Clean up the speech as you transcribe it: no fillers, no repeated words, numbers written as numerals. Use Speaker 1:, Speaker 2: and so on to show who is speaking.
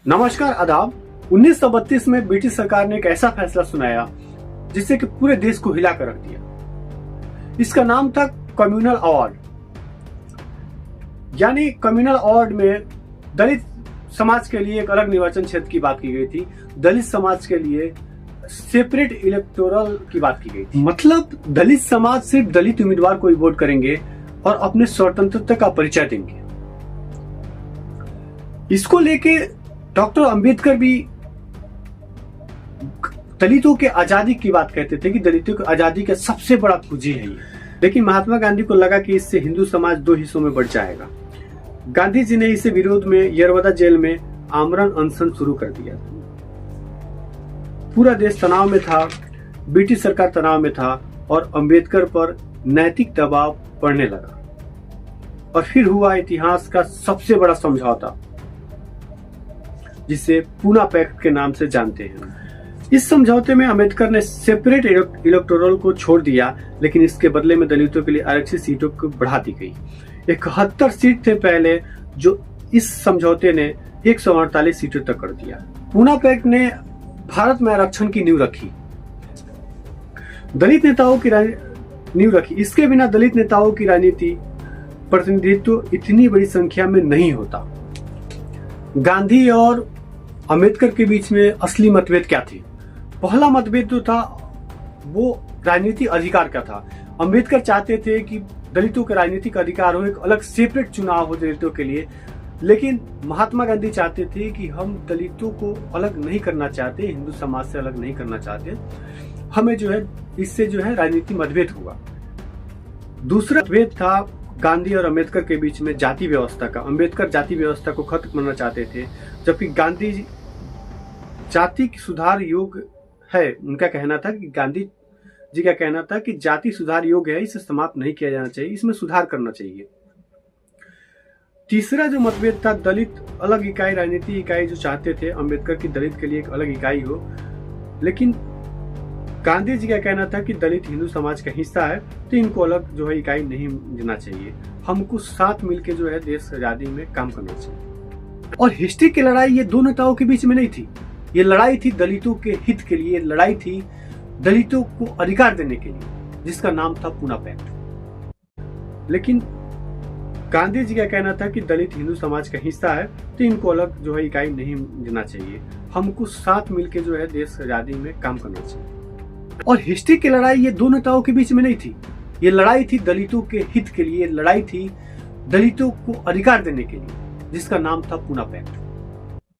Speaker 1: नमस्कार, आदाब। 1932 में ब्रिटिश सरकार ने एक ऐसा फैसला सुनाया जिससे कि पूरे देश को हिला कर रख दिया। इसका नाम था कम्युनल अवार्ड। यानी कम्युनल अवार्ड में दलित समाज के लिए एक अलग निर्वाचन क्षेत्र की बात की गई थी, दलित समाज के लिए सेपरेट इलेक्टोरल की बात की गई थी। मतलब दलित समाज सिर्फ दलित उम्मीदवार को ही वोट करेंगे और अपने स्वतंत्रता का परिचय देंगे। इसको लेके डॉक्टर अंबेडकर भी दलितों के आजादी की बात कहते थे कि दलितों की आजादी का सबसे बड़ा पूंजी है ये। लेकिन महात्मा गांधी को लगा कि इससे हिंदू समाज दो हिस्सों में बढ़ जाएगा। गांधी जी ने इसे विरोध में यरवदा जेल में आमरण अनशन शुरू कर दिया। पूरा देश तनाव में था, ब्रिटिश सरकार तनाव में था और अंबेडकर पर नैतिक दबाव पड़ने लगा। और फिर हुआ इतिहास का सबसे बड़ा समझौता, जिसे पूना पैक्ट के नाम से जानते हैं। इस समझौते में अंबेडकर ने सेपरेट इलेक्टोरल को छोड़ दिया, लेकिन इसके बदले में दलितों के लिए आरक्षित सीटों को बढ़ा दी गई। 71 सीट थे पहले, जो इस समझौते ने 148 सीटों तक कर दिया। पूना पैक्ट ने भारत में आरक्षण की नींव रखी, दलित नेताओं की नींव रखी। इसके बिना दलित नेताओं की राजनीति प्रतिनिधित्व इतनी बड़ी संख्या में नहीं होता। गांधी और अंबेडकर के बीच में असली मतभेद क्या थे? पहला मतभेद जो था वो राजनीतिक अधिकार का था। अंबेडकर चाहते थे कि दलितों का राजनीतिक अधिकार हो, एक अलग सेपरेट चुनाव हो दलितों के लिए। लेकिन महात्मा गांधी चाहते थे कि हम दलितों को अलग नहीं करना चाहते, हिंदू समाज से अलग नहीं करना चाहते, हमें जो है इससे जो है राजनीतिक मतभेद हुआ। दूसरा मतभेद था गांधी और अंबेडकर के बीच में जाति व्यवस्था का। अंबेडकर जाति व्यवस्था को खत्म करना चाहते थे, जबकि गांधी जाति सुधार योग है। उनका कहना था कि गांधी जी का कहना था कि जाति सुधार योग है, इसे समाप्त नहीं किया जाना चाहिए, इसमें सुधार करना चाहिए। तीसरा जो मतभेद था, दलित अलग इकाई, राजनीतिक इकाई जो चाहते थे अंबेडकर की दलित के लिए एक अलग इकाई हो, लेकिन गांधी जी का कहना था कि दलित हिंदू समाज का हिस्सा है, तो इनको अलग जो है इकाई नहीं देना चाहिए, हमको साथ मिलकर जो है देश आजादी में काम करना चाहिए। और हिस्ट्री की लड़ाई ये दो नेताओं के बीच में नहीं थी, ये लड़ाई थी दलितों के हित के लिए, लड़ाई थी दलितों को अधिकार देने के लिए, जिसका नाम था पूना पैक्ट। लेकिन गांधी जी का कहना था कि दलित हिंदू समाज का हिस्सा है, तो इनको अलग जो है इकाई नहीं देना चाहिए, हमको साथ मिलकर जो है देश आजादी में काम करना चाहिए। और हिस्ट्री की लड़ाई ये दो नेताओं के बीच में नहीं थी, ये लड़ाई थी दलितों के हित के लिए, लड़ाई थी दलितों को अधिकार देने के लिए, जिसका नाम था पूना पैक्ट।